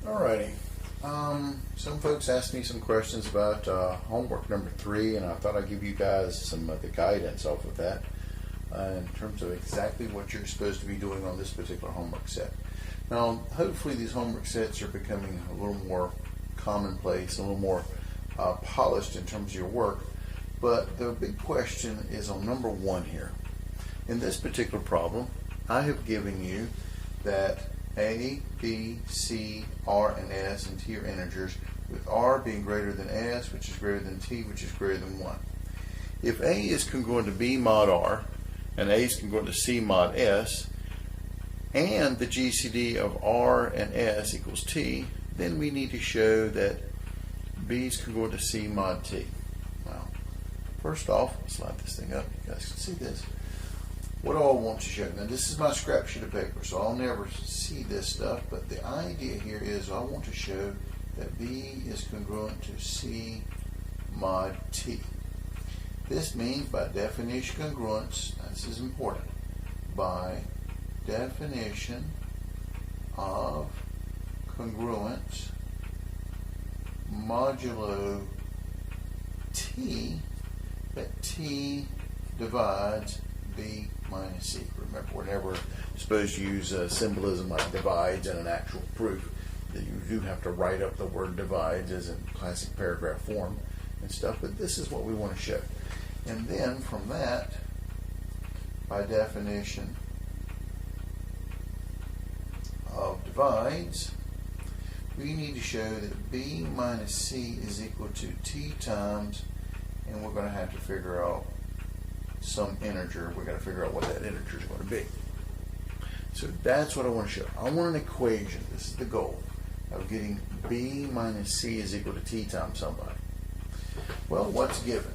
Alrighty. Some folks asked me some questions about homework number 3, and I thought I'd give you guys some of the guidance off of that in terms of exactly what you're supposed to be doing on this particular homework set. Now, hopefully these homework sets are becoming a little more commonplace, a little more polished in terms of your work, but the big question is on number 1 here. In this particular problem, I have given you that A, B, C, R, and S and T are integers, with R being greater than S, which is greater than T, which is greater than 1. If A is congruent to B mod R, and A is congruent to C mod S, and the GCD of R and S equals T, then we need to show that B is congruent to C mod T. Now, first off, let's slide this thing up. You guys can see this. What do I want to show? Now, this is my scrap sheet of paper, so I'll never see this stuff, but the idea here is I want to show that B is congruent to C mod T. This means by definition congruence, this is important, by definition of congruence modulo T, that T divides B minus C. Remember, we're never supposed to use symbolism like divides in an actual proof. That you do have to write up the word divides as in classic paragraph form and stuff, but this is what we want to show. And then from that, by definition of divides, we need to show that B minus C is equal to T times, and we're going to have to figure out some integer. We've got to figure out what that integer is going to be. So that's what I want to show. I want an equation. This is the goal of getting B minus C is equal to T times somebody. Well, what's given?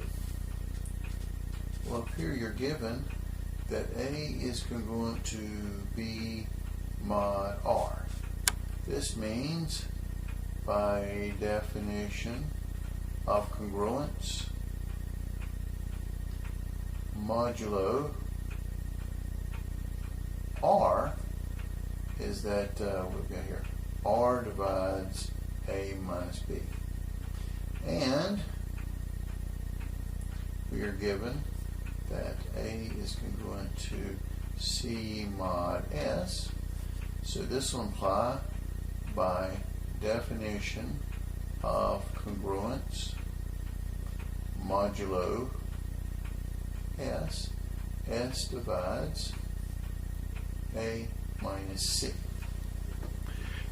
Well, up here you're given that A is congruent to B mod R. This means by definition of congruence modulo R is that we've got here R divides A minus B, and we are given that A is congruent to C mod S, so this will imply by definition of congruence modulo S, S divides A minus C.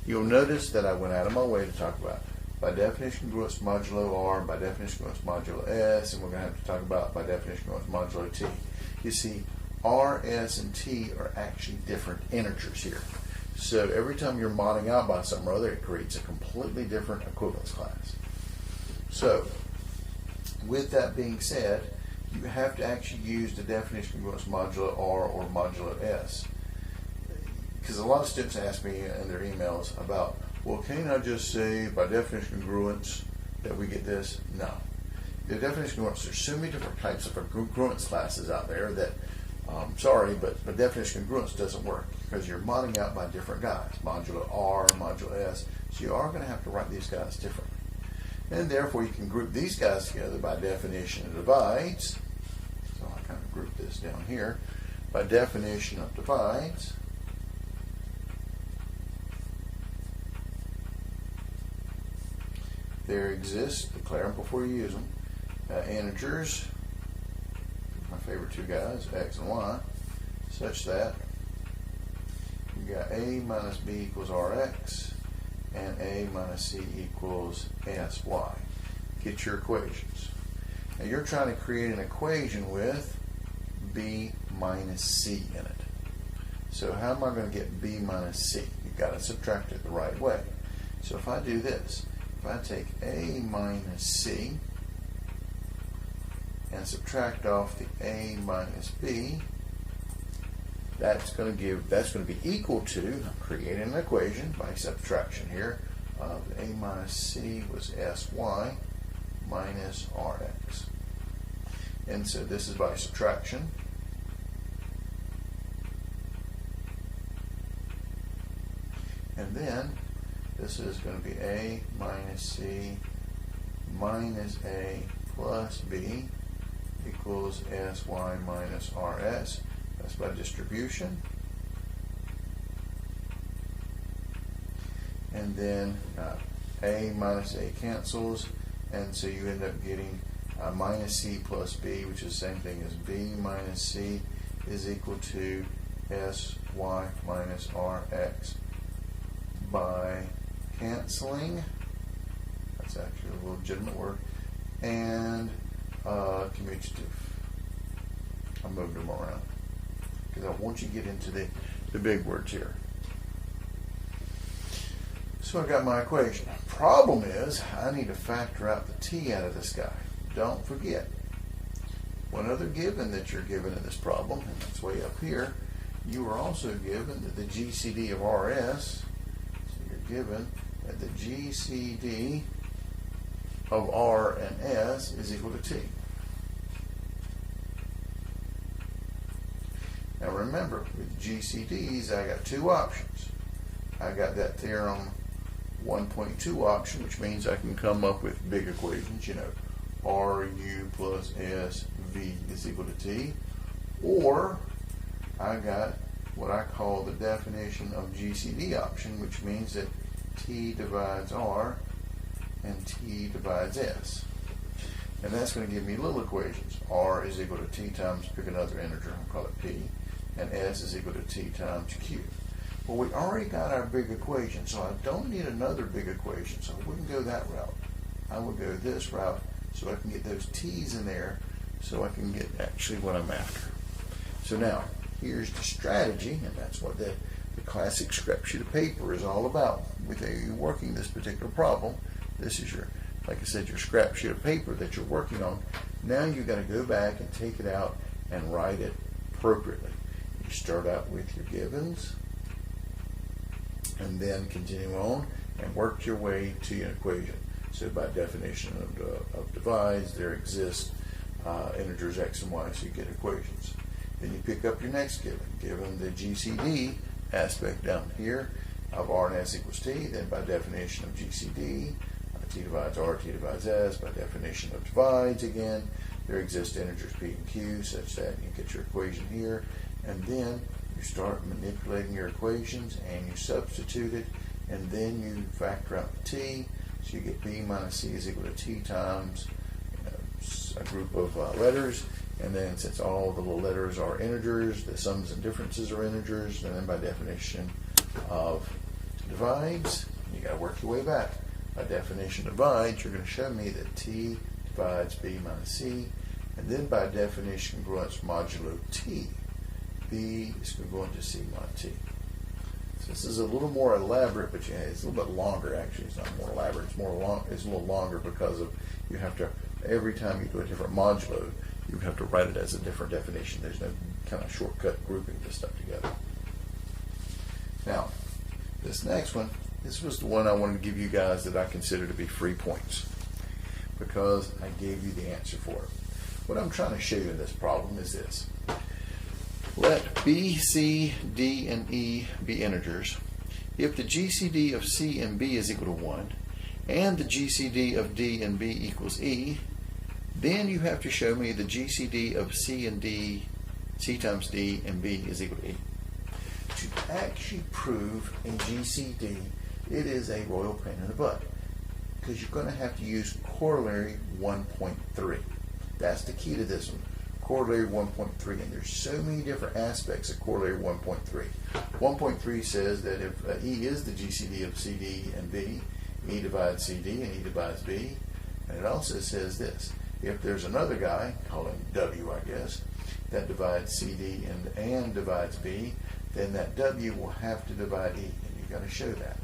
You'll notice that I went out of my way to talk about by definition congruence modulo R, by definition congruence modulo S, and we're going to have to talk about by definition congruence modulo T. You see, R, S, and T are actually different integers here. So every time you're modding out by something or other, it creates a completely different equivalence class. So, with that being said, you have to actually use the definition congruence modulo R or modulo S. Because a lot of students ask me in their emails about, well, can't I just say by definition congruence that we get this? No. The definition congruence, there's so many different types of congruence classes out there that, sorry, but definition congruence doesn't work because you're modding out by different guys, modulo R, modulo S, so you are going to have to write these guys differently. And therefore, you can group these guys together by definition of divides. So I kind of group this down here. By definition of divides, there exists, declare them before you use them, integers, my favorite two guys, X and Y, such that we got A minus B equals RX and A minus C equals SY. Get your equations. Now you're trying to create an equation with B minus C in it. So how am I going to get B minus C? You've got to subtract it the right way. So if I do this, if I take A minus C and subtract off the A minus B, that's going to be equal to, I'm creating an equation by subtraction here, of A minus C was SY minus RX. And so this is by subtraction. And then this is going to be A minus C minus A plus B equals SY minus RS. That's by distribution. And then A minus A cancels, and so you end up getting minus C plus B, which is the same thing as B minus C, is equal to SY minus RX. By canceling, that's actually a legitimate word, and commutative. I moved them around because I want you to get into the big words here. So I got my equation. Problem is, I need to factor out the t out of this guy. Don't forget, one other given that you're given in this problem, and that's way up here, you are also given that the GCD of RS, so you're given that the GCD of R and S is equal to T. Now remember, with GCDs, I got two options. I got that theorem 1.2 option, which means I can come up with big equations, you know, RU plus SV is equal to T. Or I got what I call the definition of GCD option, which means that T divides R and T divides S. And that's going to give me little equations. R is equal to T times, pick another integer, I'll call it P, and S is equal to T times Q. Well, we already got our big equation, so I don't need another big equation, so I wouldn't go that route. I would go this route so I can get those T's in there so I can get actually what I'm after. So now, here's the strategy, and that's what the classic scrap sheet of paper is all about. With you working this particular problem, this is your, like I said, your scrap sheet of paper that you're working on. Now you've got to go back and take it out and write it appropriately. You start out with your givens, and then continue on and work your way to an equation. So by definition of divides, there exist integers x and y, so you get equations. Then you pick up your next given the GCD aspect down here of R and S equals T. Then by definition of GCD, T divides R, T divides S. By definition of divides, again, there exist integers P and Q such that you get your equation here. And then you start manipulating your equations and you substitute it, and then you factor out the T, so you get B minus C is equal to T times a group of letters, and then since all the little letters are integers, the sums and differences are integers, and then by definition of divides, you got to work your way back. By definition of divides, you're going to show me that T divides B minus C, and then by definition congruence modulo T, B is congruent to C mod T. So this is a little more elaborate, but it's a little bit longer actually. It's not more elaborate, it's more long. It's a little longer because of you have to, every time you do a different modulo, you have to write it as a different definition. There's no kind of shortcut grouping this stuff together. Now, this next one, this was the one I wanted to give you guys that I consider to be free points because I gave you the answer for it. What I'm trying to show you in this problem is this. Let B, C, D, and E be integers. If the GCD of C and B is equal to 1, and the GCD of D and B equals E, then you have to show me the GCD of C and D, C times D and B is equal to E. To actually prove a GCD, it is a royal pain in the butt because you're going to have to use corollary 1.3. That's the key to this one. Corollary 1.3, and there's so many different aspects of corollary 1.3. 1.3 says that if E is the GCD of CD and B, E divides CD and E divides B. And it also says this: if there's another guy, call him W, I guess, that divides CD and divides B, then that W will have to divide E, and you've got to show that.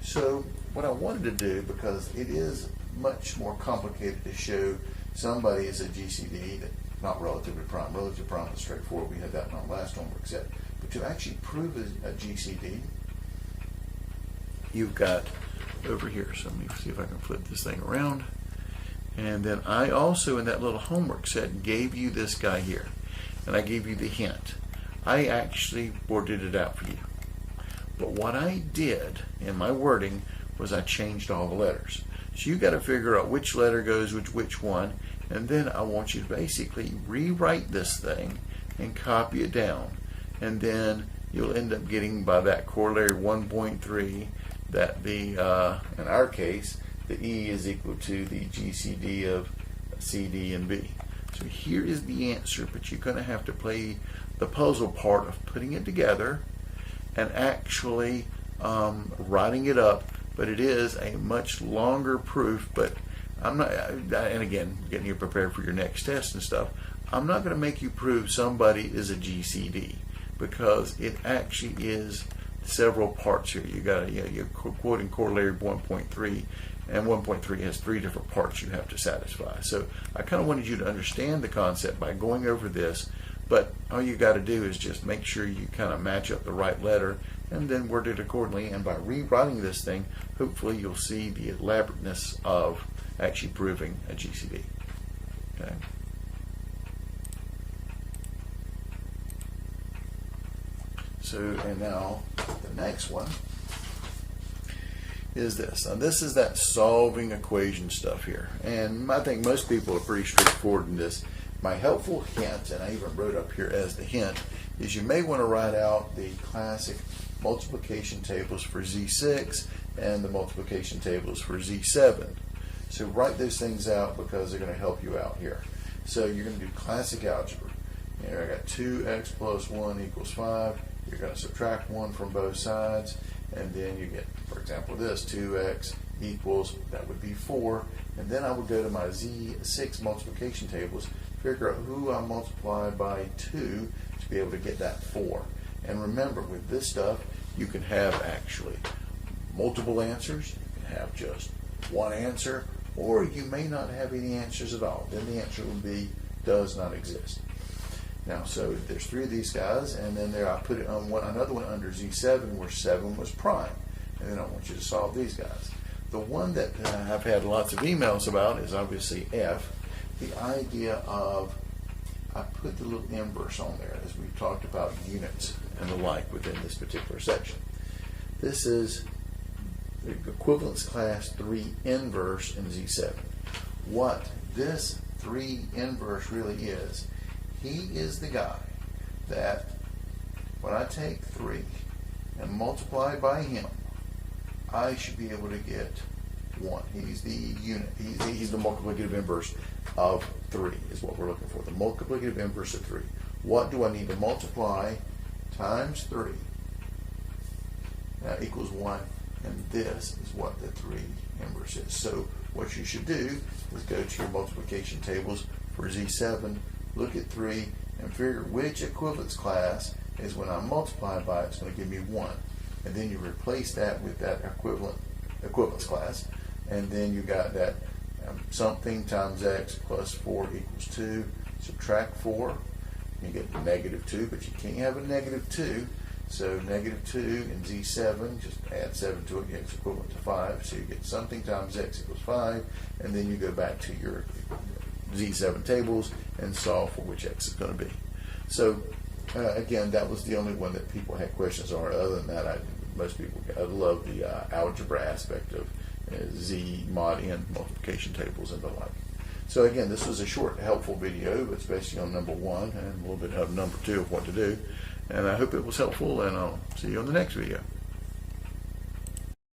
So what I wanted to do, because it is much more complicated to show somebody is a GCD that not relatively prime. Relative prime is straightforward. We had that in our last homework set. But to actually prove a GCD, you've got over here. So let me see if I can flip this thing around. And then I also, in that little homework set, gave you this guy here. And I gave you the hint. I actually boarded it out for you. But what I did in my wording was I changed all the letters. So you got to figure out which letter goes with which one, and then I want you to basically rewrite this thing and copy it down, and then you'll end up getting, by that corollary 1.3, that the in our case the E is equal to the GCD of CD and B. So here is the answer, but you're going to have to play the puzzle part of putting it together and actually writing it up. But it is a much longer proof. But I'm not, and again, getting you prepared for your next test and stuff, I'm not going to make you prove somebody is a GCD, because it actually is several parts here. You got, you're quoting corollary 1.3, and 1.3 has 3 different parts you have to satisfy. So I kind of wanted you to understand the concept by going over this, but all you got to do is just make sure you kind of match up the right letter and then word it accordingly. And by rewriting this thing, hopefully you'll see the elaborateness of actually proving a GCD. Okay. So, and now the next one is this. Now this is that solving equation stuff here. And I think most people are pretty straightforward in this. My helpful hint, and I even wrote up here as the hint, is you may want to write out the classic multiplication tables for Z6 and the multiplication tables for Z7. So write those things out because they're going to help you out here. So you're going to do classic algebra. Here I got 2x plus 1 equals 5. You're going to subtract 1 from both sides, and then you get, for example, this 2x equals, that would be 4, and then I would go to my Z6 multiplication tables, figure out who I multiply by 2 to be able to get that 4. And remember, with this stuff, you can have actually multiple answers, you can have just one answer, or you may not have any answers at all. Then the answer would be does not exist. Now, so there's 3 of these guys, and then there I put it on another one under Z7 where 7 was prime. And then I want you to solve these guys. The one that I've had lots of emails about is obviously F. The idea of, I put the little inverse on there as we've talked about units and the like within this particular section. This is the equivalence class 3 inverse in Z7. What this 3 inverse really is, he is the guy that when I take 3 and multiply by him, I should be able to get 1. He's the unit. He's the multiplicative inverse of 3 is what we're looking for. The multiplicative inverse of 3. What do I need to multiply times 3 equals 1, and this is what the 3 inverse is. So what you should do is go to your multiplication tables for Z7, look at 3, and figure which equivalence class is when I multiply by it's going to give me 1. And then you replace that with that equivalence class, and then you got that something times x plus 4 equals 2. Subtract 4, you get the -2, but you can't have a -2. So -2 in Z7, just add 7 to it, it's equivalent to 5. So you get something times x equals 5, and then you go back to your Z7 tables and solve for which x is going to be. So again, that was the only one that people had questions on. Other than that, most people love the algebra aspect of Z mod n multiplication tables and the like. So again, this was a short, helpful video, especially on number 1 and a little bit of number 2 of what to do. And I hope it was helpful, and I'll see you on the next video.